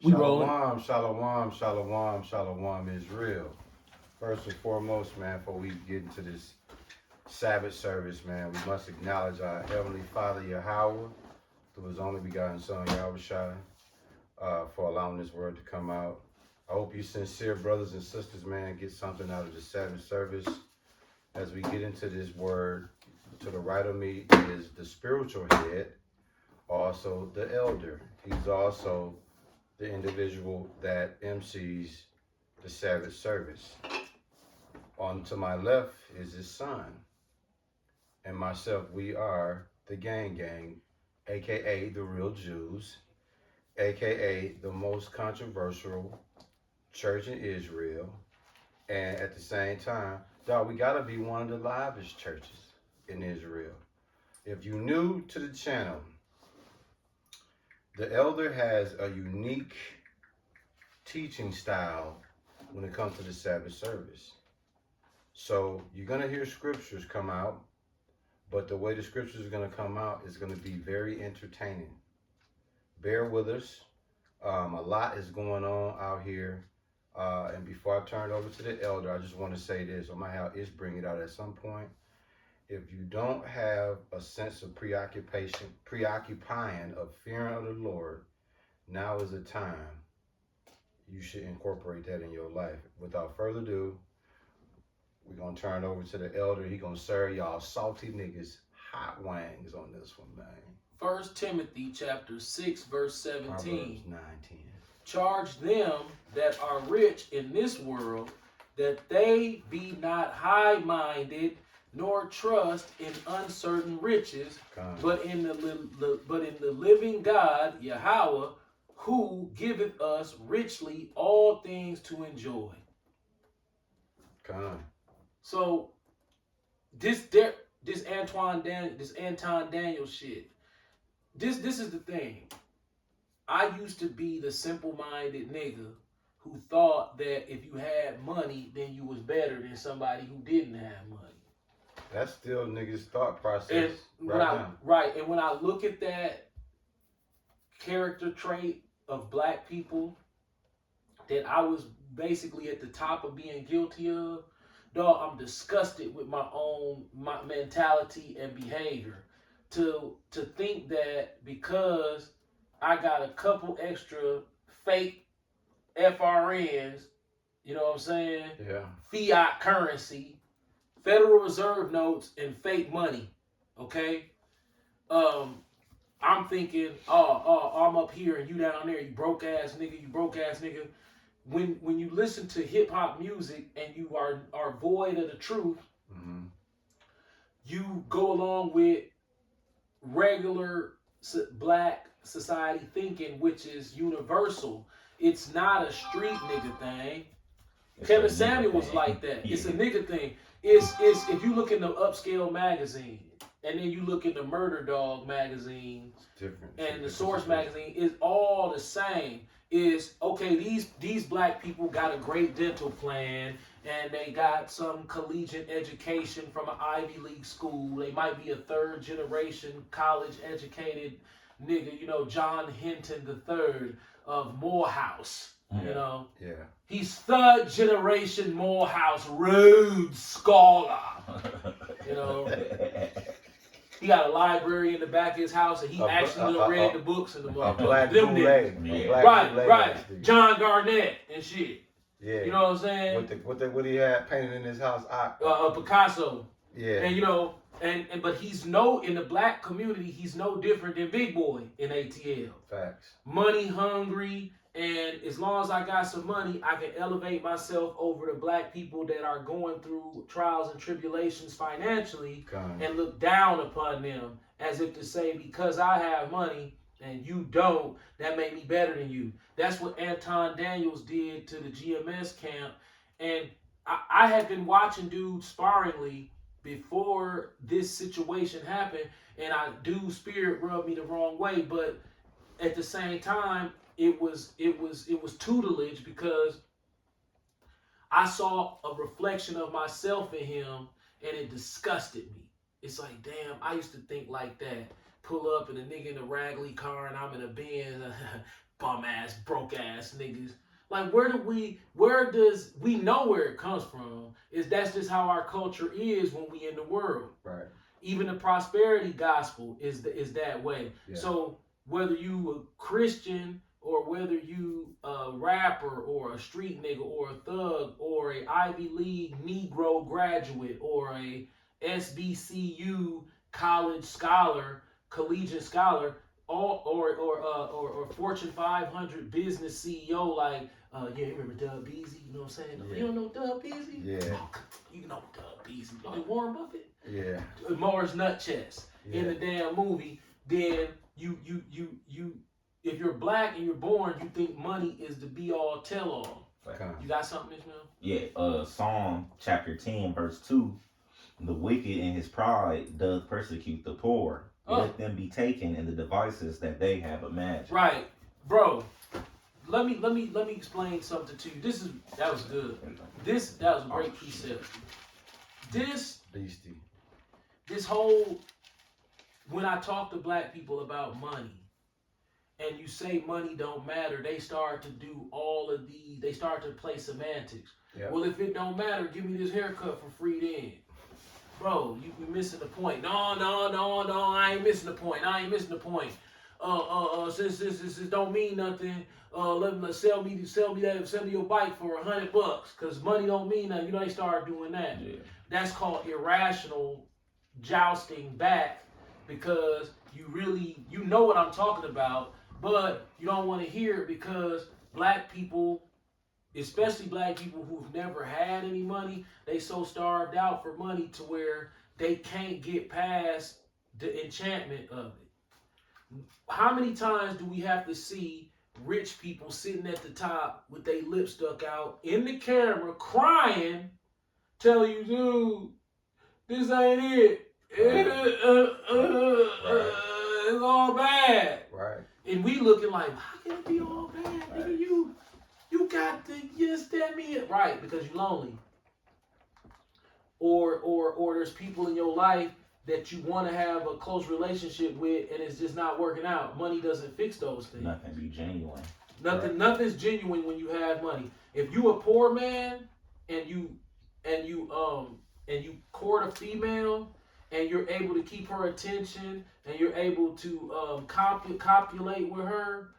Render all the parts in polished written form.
We rolling. Shalom, Israel. First and foremost, man, before we get into this Sabbath service, man, we must acknowledge our Heavenly Father, Yahweh, through His only begotten Son, Yahushua, for allowing this word to come out. I hope you sincere brothers and sisters, man, get something out of the Sabbath service. As we get into this word, to the right of me is the spiritual head, also the elder. He's also the individual that MCs the Sabbath service. On to my left is his son, and myself. We are the gang, aka the real Jews, aka the most controversial church in Israel, and at the same time, dog, we gotta be one of the livest churches in Israel. If you're new to the channel, the elder has a unique teaching style when it comes to the Sabbath service. So you're going to hear scriptures come out, but the way the scriptures are going to come out is going to be very entertaining. Bear with us. A lot is going on out here. And before I turn it over to the elder, I just want to say this. I might have Ish bring it out at some point. If you don't have a sense of preoccupying of fearing of the Lord, now is the time you should incorporate that in your life. Without further ado, we're going to turn it over to the elder. He going to serve y'all salty niggas hot wings on this one, man. 1 Timothy chapter 6, verse 17. Proverbs 9:10. Charge them that are rich in this world, that they be not high-minded, nor trust in uncertain riches, but in the living God, Yahweh, who giveth us richly all things to enjoy. So this Anton Daniel shit. This is the thing. I used to be the simple-minded nigga who thought that if you had money, then you was better than somebody who didn't have money. That's still niggas' thought process. And when I look at that character trait of black people that I was basically at the top of being guilty of, dog, I'm disgusted with my mentality and behavior. To think that because I got a couple extra fake FRNs, you know what I'm saying? Yeah. Fiat currency, Federal Reserve notes, and fake money, okay? I'm thinking, I'm up here and you down there, you broke ass nigga. When you listen to hip hop music and you are void of the truth, mm-hmm. You go along with regular black society thinking, which is universal. It's not a street nigga thing. Kevin Samuel was like that. It's a nigga thing. It's if you look in the Upscale magazine and then you look in the Murder Dog magazine and the Source magazine, it's all the same. Is okay, these black people got a great dental plan and they got some collegiate education from an Ivy League school. They might be a third generation college educated nigga, you know, John Hinton III of Morehouse. You know? Yeah. He's third generation Morehouse Rhodes Scholar. You know? He got a library in the back of his house, and he actually read the books in the black bootleg. Right. John Garnett and shit. Yeah. You know what I'm saying? What he had painted in his house? Picasso. Yeah. And you know, but he's in the black community, he's no different than Big Boy in ATL. Facts. Money hungry. And as long as I got some money, I can elevate myself over the black people that are going through trials and tribulations financially and look down upon them as if to say, because I have money and you don't, that made me better than you. That's what Anton Daniels did to the GMS camp. And I had been watching dudes sparingly before this situation happened. And spirit rubbed me the wrong way. But at the same time, it was tutelage because I saw a reflection of myself in him and it disgusted me. It's like, damn, I used to think like that. Pull up and a nigga in a raggedy car and I'm in a Benz, bum ass, broke ass niggas. Like, where does we know where it comes from? That's just how our culture is when we in the world. Right. Even the prosperity gospel is that way. Yeah. So whether you a Christian or whether you a rapper or a street nigga or a thug or a Ivy League Negro graduate or a SBCU college scholar, collegiate scholar, or Fortune 500 business CEO like yeah, you remember Doug Beasley? You know what I'm saying? Yeah. You don't know Doug Beasley? Yeah. Oh, you know Doug Beasley. Like Warren Buffett? Yeah. Mars Nutchess in the damn movie. Then you if you're black and you're born, you think money is the be all tell all. Okay. You got something, Ishmael? Yeah. Psalm chapter 10 verse 2. The wicked in his pride doth persecute the poor. Let them be taken in the devices that they have imagined. Right, bro. Let me explain something to you. That was good. That was a great precept. This whole, when I talk to black people about money, and you say money don't matter, they start to do all of these. They start to play semantics. Yep. Well, if it don't matter, give me this haircut for free then. Bro, you be missing the point. No, I ain't missing the point. Since this don't mean nothing, sell me your bike for $100, cause money don't mean nothing. You know, they start doing that. Yeah. That's called irrational jousting back, because you know what I'm talking about, but you don't want to hear it because black people, especially black people who've never had any money, they so starved out for money to where they can't get past the enchantment of it. How many times do we have to see rich people sitting at the top with their lips stuck out in the camera crying, telling you, dude, this ain't it. It's all bad. Right. And we looking like, how can it be all bad? Right. Nigga, you got to just tell me it. Right, because you're lonely. Or there's people in your life that you want to have a close relationship with and it's just not working out. Money doesn't fix those things. Nothing be genuine. Nothing's genuine when you have money. If you a poor man and you court a female and you're able to keep her attention and you're able to copulate with her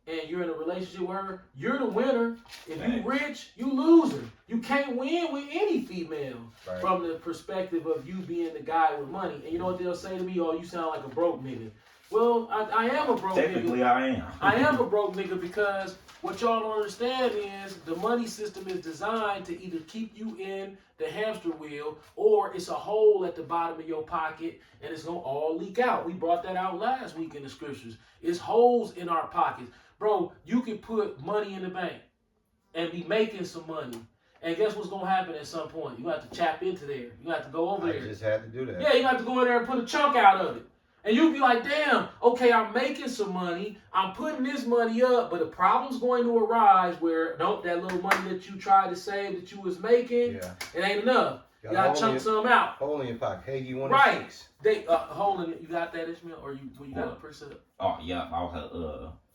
and you're in a relationship with her, you're the winner. If you rich, you loser. You can't win with any female from the perspective of you being the guy with money. And you know what they'll say to me? Oh, you sound like a broke nigga. Well, I am a broke nigga. Technically, I am. I am a broke nigga because what y'all don't understand is the money system is designed to either keep you in the hamster wheel or it's a hole at the bottom of your pocket and it's going to all leak out. We brought that out last week in the scriptures. It's holes in our pockets. Bro, you can put money in the bank and be making some money. And guess what's going to happen at some point? You have to tap into there. You have to go over there. I just had to do that. Yeah, you have to go in there and put a chunk out of it. And you'll be like, damn, okay, I'm making some money. I'm putting this money up, but a problem's going to arise where that little money that you tried to save that you was making, it ain't enough. You gotta chunk some out. Hole in your pocket. Hey, you want right? Hole in. You got that, Ishmael, or you got a percent? Oh yeah, I'll have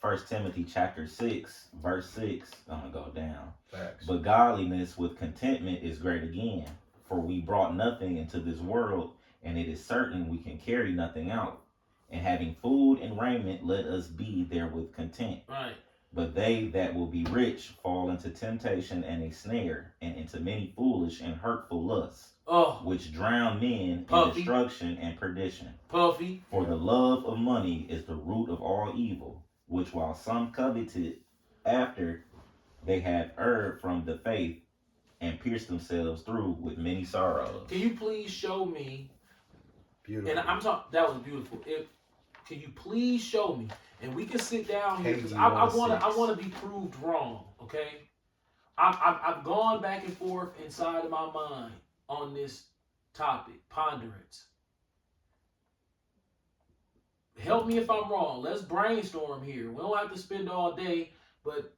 1 Timothy chapter 6 verse 6. I'm gonna go down. Facts. But godliness with contentment is great again, for we brought nothing into this world, and it is certain we can carry nothing out. And having food and raiment, let us be therewith content. Right. But they that will be rich fall into temptation and a snare, and into many foolish and hurtful lusts, which drown men in destruction and perdition. Puffy. For the love of money is the root of all evil, which while some coveted after, they have erred from the faith and pierced themselves through with many sorrows. Can you please show me? Beautiful. And I'm talking. That was beautiful. Can you please show me? And we can sit down here because I want to be proved wrong. Okay, I've gone back and forth inside of my mind on this topic, ponderance. Help me if I'm wrong. Let's brainstorm here. We don't have to spend all day, but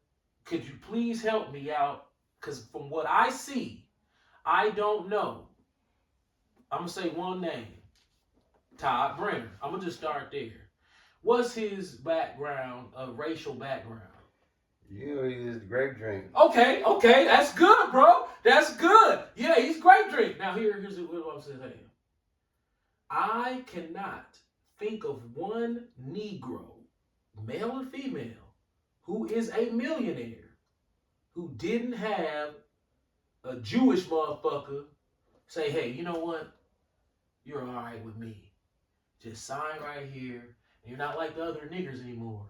could you please help me out? Because from what I see, I don't know. I'm going to say one name. Todd Brenner. I'm going to just start there. What's his background, racial background? You is grape drink. Okay, that's good, bro. That's good. Yeah, he's great drink. Now here's what I'm saying. I cannot think of one Negro, male or female, who is a millionaire who didn't have a Jewish motherfucker say, hey, you know what? You're all right with me. Just sign right here. And you're not like the other niggers anymore.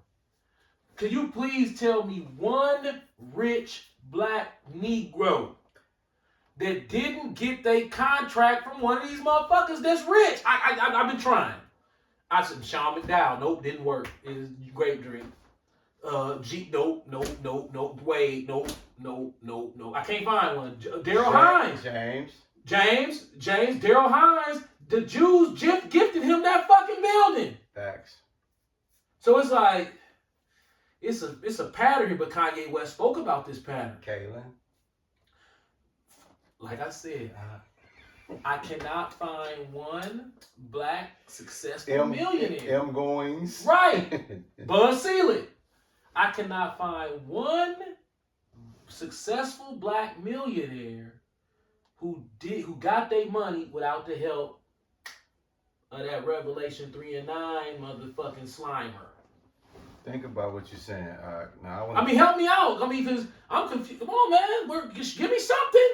Could you please tell me one rich black Negro that didn't get their contract from one of these motherfuckers that's rich? I've been trying. I said Sean McDowell. Nope, didn't work. It's grape drink. Nope. Wade, nope. I can't find one. Daryl Hines. James. Daryl Hines. The Jews gifted him that fucking building. Facts. So it's like, it's a pattern here, but Kanye West spoke about this pattern. Kaylin. Like I said, I cannot find one black successful millionaire. M. Goings. Right. Buzz Seelig. I cannot find one successful black millionaire who got their money without the help of that Revelation 3 and 9 motherfucking Slimer. Think about what you're saying. Now I mean, help me out. I mean, because I'm confused. Come on, man. Give me something.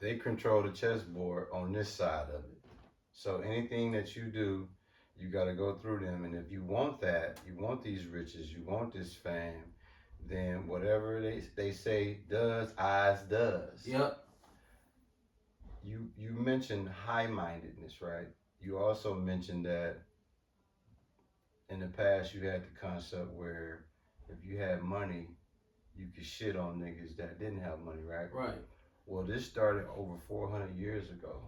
They control the chessboard on this side of it. So anything that you do, you got to go through them. And if you want that, you want these riches, you want this fame, then whatever they say does, eyes does. Yep. You mentioned high-mindedness, right? You also mentioned that in the past you had the concept where if you had money, you could shit on niggas that didn't have money, right? Right. Well, this started over 400 years ago.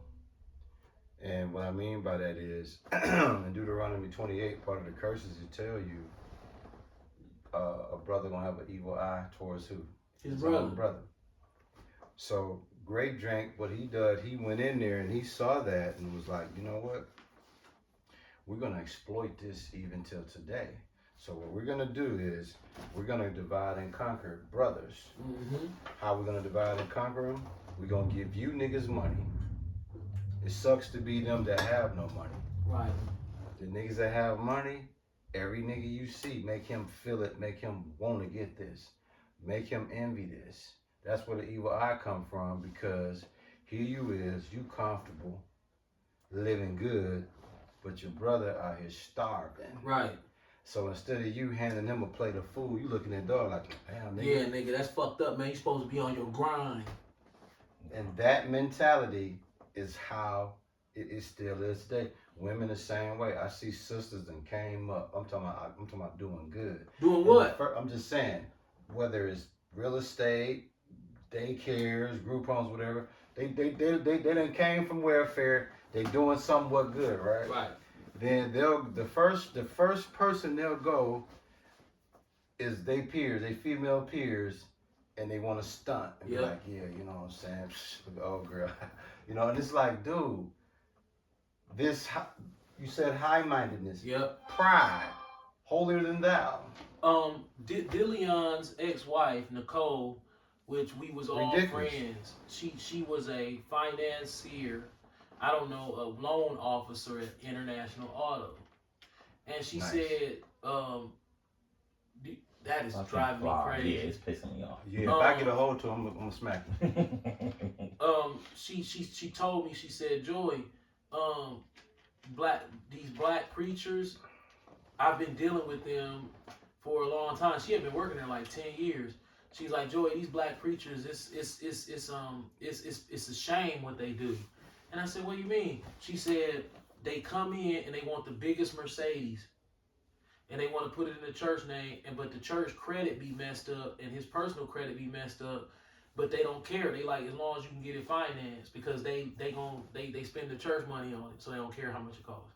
And what I mean by that is, in Deuteronomy 28, part of the curses it tell you, a brother gonna have an evil eye towards who? His brother. Own brother. So Grape Drink, what he did, he went in there and he saw that and was like, you know what? We're gonna exploit this even till today. So what we're gonna do is we're gonna divide and conquer brothers. Mm-hmm. How we're gonna divide and conquer them? We're gonna give you niggas money. It sucks to be them that have no money. Right. The niggas that have money, every nigga you see, make him feel it, make him want to get this, make him envy this. That's where the evil eye come from, because here you is, you comfortable, living good, but your brother out here starving. Right. So instead of you handing him a plate of food, you looking at the dog like, damn, nigga. Yeah, nigga, that's fucked up, man. You supposed to be on your grind. And that mentality is how it still is today. Women the same way. I see sisters that came up. I'm talking about doing good. Doing what? I'm just saying, whether it's real estate, daycares, group homes, whatever, they done came from welfare. They doing somewhat good, right? Right. Then the first person they'll go is they peers, they female peers, and they want to stunt and be like, yeah, you know what I'm saying? Oh girl, you know, and it's like, dude, this you said high-mindedness, Yep, pride, holier than thou. Dillion's ex-wife Nicole, which we was all Ridiculous. friends. She was a financier. I don't know, a loan officer at International Auto. And she Nice. said, that is driving me crazy. Yeah, it's pissing me off. Yeah, if I get a hold to him, I'm gonna smack him. She told me, she said, Joy, these black preachers, I've been dealing with them for a long time. She had been working there like 10 years. She's like, Joy, these black preachers, it's a shame what they do. And I said, what do you mean? She said, they come in and they want the biggest Mercedes. And they want to put it in the church name, but the church credit be messed up and his personal credit be messed up. But they don't care. They like, as long as you can get it financed, because they spend the church money on it, so they don't care how much it costs.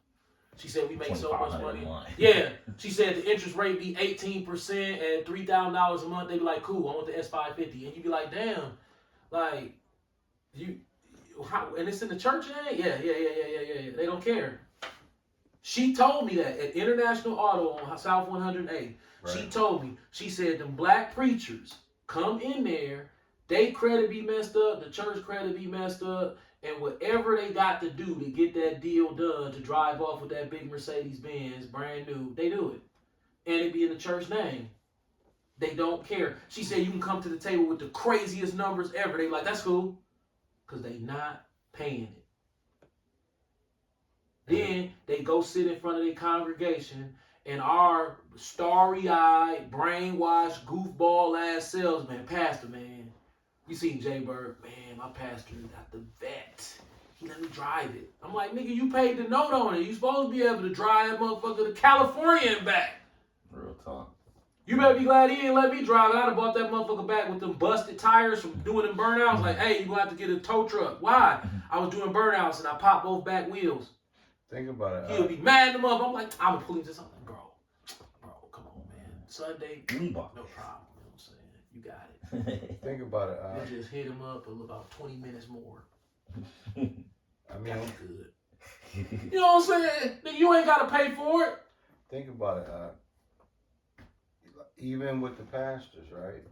She said we make so much money. Yeah. She said the interest rate be 18% at $3,000 a month. They be like, cool, I want the S550, and you be like, damn, like you. How, and it's in the church name? Yeah. They don't care. She told me that at International Auto on South 108. Right. She told me, she said, them black preachers come in there, they credit be messed up, the church credit be messed up, and whatever they got to do to get that deal done, to drive off with that big Mercedes-Benz, brand new, they do it. And it be in the church name. They don't care. She said you can come to the table with the craziest numbers ever. They like, that's cool. Because they not paying it. Then they go sit in front of their congregation, and our starry-eyed, brainwashed, goofball-ass salesman, pastor, man. You seen Jay Bird, man, my pastor got the vet. He let me drive it. I'm like, nigga, you paid the note on it. You supposed to be able to drive that motherfucker to California and back. Real talk. You better be glad he didn't let me drive. I'd have bought that motherfucker back with them busted tires from doing them burnouts. Like, hey, you gonna have to get a tow truck. Why? I was doing burnouts and I popped both back wheels. Think about it. He'll be mad at the mother. I'm like, I'm gonna pull him to something. Bro, come on, man. Sunday, no problem. You know what I'm saying? You got it. Think about it. You just hit him up in about 20 minutes more. I mean, good. You know what I'm saying? Nigga, you ain't gotta pay for it. Think about it. Even with the pastors, right?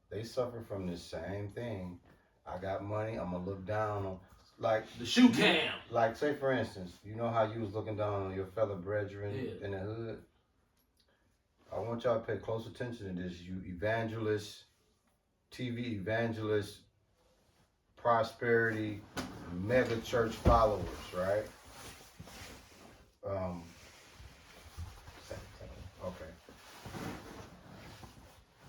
They suffer from the same thing. I got money. I'm gonna look down on, like the shoe cam. Like, say for instance, you know how you was looking down on your fellow brethren in the hood. I want y'all to pay close attention to this. You evangelists, TV evangelists, prosperity, mega church followers, right? Okay.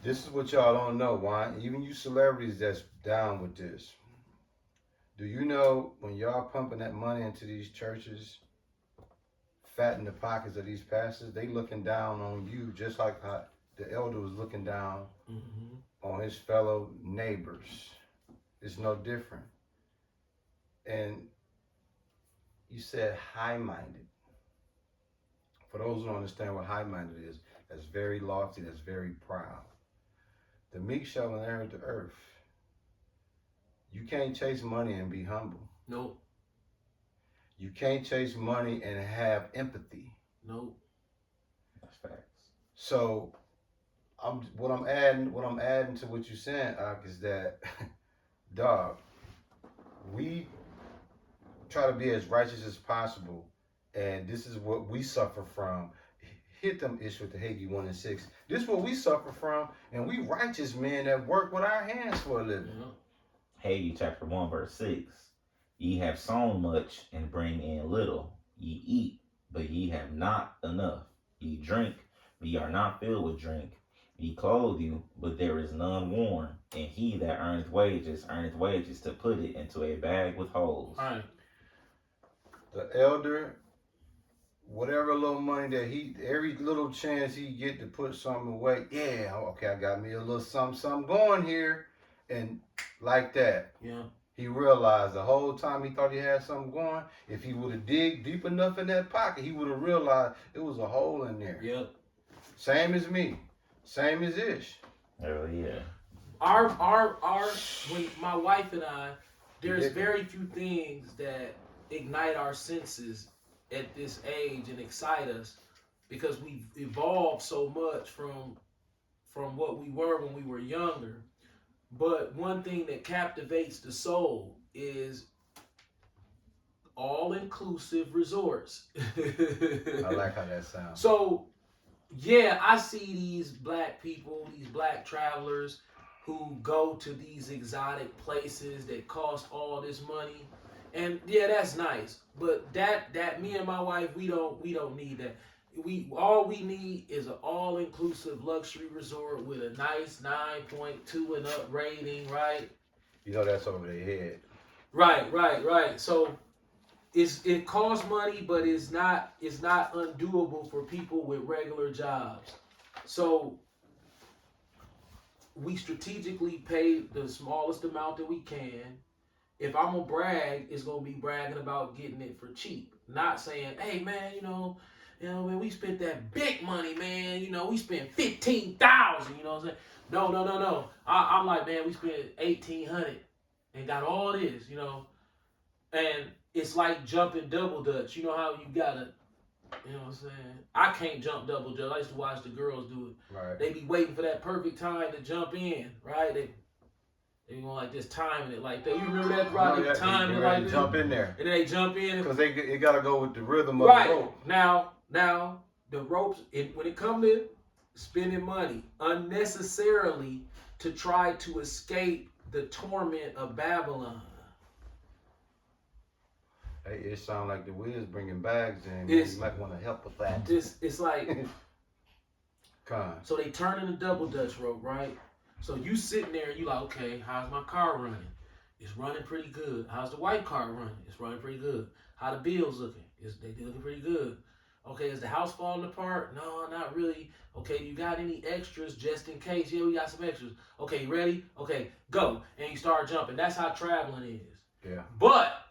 This is what y'all don't know. Why? Even you celebrities that's down with this. Do you know when y'all pumping that money into these churches, fatten the pockets of these pastors, they looking down on you just like how the elder was looking down on his fellow neighbors. It's no different. And you said high-minded. For those who don't understand what high-minded is, that's very lofty, that's very proud. The meek shall inherit the earth. You can't chase money and be humble. Nope. You can't chase money and have empathy. Nope. That's facts. So, what I'm adding to what you're saying, Ak, is that, dog, we try to be as righteous as possible, and this is what we suffer from. Hit them ish with the Hagee 1 and 6. This is what we suffer from, and we righteous men that work with our hands for a living. Hagee chapter 1 verse 6. Ye have sown much and bring in little. Ye eat, but ye have not enough. Ye drink, but ye are not filled with drink. Ye clothe you, but there is none worn. And he that earneth wages to put it into a bag with holes. Right. The elder, whatever little money that every little chance he get to put something away, yeah, okay, I got me a little something going here, and like that. Yeah. He realized the whole time he thought he had something going, if he would have digged deep enough in that pocket, he would have realized it was a hole in there. Yep. Same as me. Same as Ish. Oh yeah. When my wife and I, there's very few things that ignite our senses at this age and excite us, because we've evolved so much from what we were when we were younger. But one thing that captivates the soul is all-inclusive resorts. I like how that sounds. So, yeah, I see these black people, these black travelers who go to these exotic places that cost all this money. And yeah, that's nice. But that me and my wife, we don't need that. All we need is an all-inclusive luxury resort with a nice 9.2 and up rating, right? You know that's over their head. Right. So it costs money, but it's not undoable for people with regular jobs. So we strategically pay the smallest amount that we can. If I'm gonna brag, it's gonna be bragging about getting it for cheap. Not saying, hey man, man, we spent that big money, man. We spent $15,000. You know what I'm saying? No. I'm like, man, we spent $1,800 and got all this, And it's like jumping double dutch. You know how you gotta You know what I'm saying? I can't jump double dutch. I used to watch the girls do it. Right. They be waiting for that perfect time to jump in, right? They want like this timing it like that. You remember that, Rob? They timing it like that. Jump in there. And then they jump in. Because it got to go with the rhythm of right. the rope. Now, the ropes, when it comes to spending money unnecessarily to try to escape the torment of Babylon. Hey, it sounds like the Wiz bringing bags in. You might want to help with that. It's like, so they turn in the double dutch rope, right? So you sitting there and you like, okay, how's my car running? It's running pretty good. How's the white car running? It's running pretty good. How the bills looking? They looking pretty good. Okay, is the house falling apart? No, not really. Okay, you got any extras just in case? Yeah, we got some extras. Okay, you ready? Okay, go. And you start jumping. That's how traveling is. Yeah. But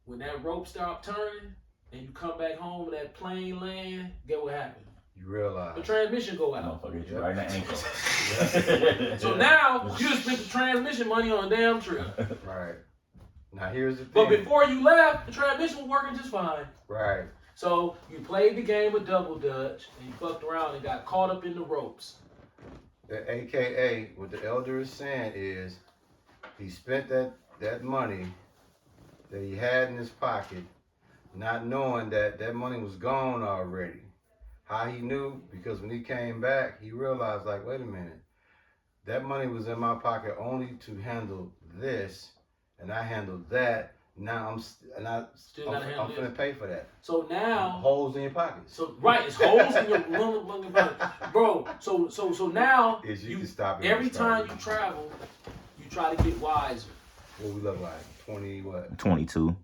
when that rope stop turning and you come back home with that plane land, get what happened? You realize the transmission go out. Motherfucker, you right in the ankle. So now you just spent the transmission money on a damn trip. Right. Now here's the thing. But before you left, the transmission was working just fine. Right. So you played the game of double dutch and you fucked around and got caught up in the ropes. The AKA, what the elder is saying is, he spent that money that he had in his pocket, not knowing that money was gone already. How he knew? Because when he came back, he realized, like, wait a minute, that money was in my pocket only to handle this, and I handled that. Now I'm finna pay for that. So now holes in your pockets. So right, it's holes in your pocket, bro. So now you can stop it every time you travel, you try to get wiser. What we look like? 20 what? 22.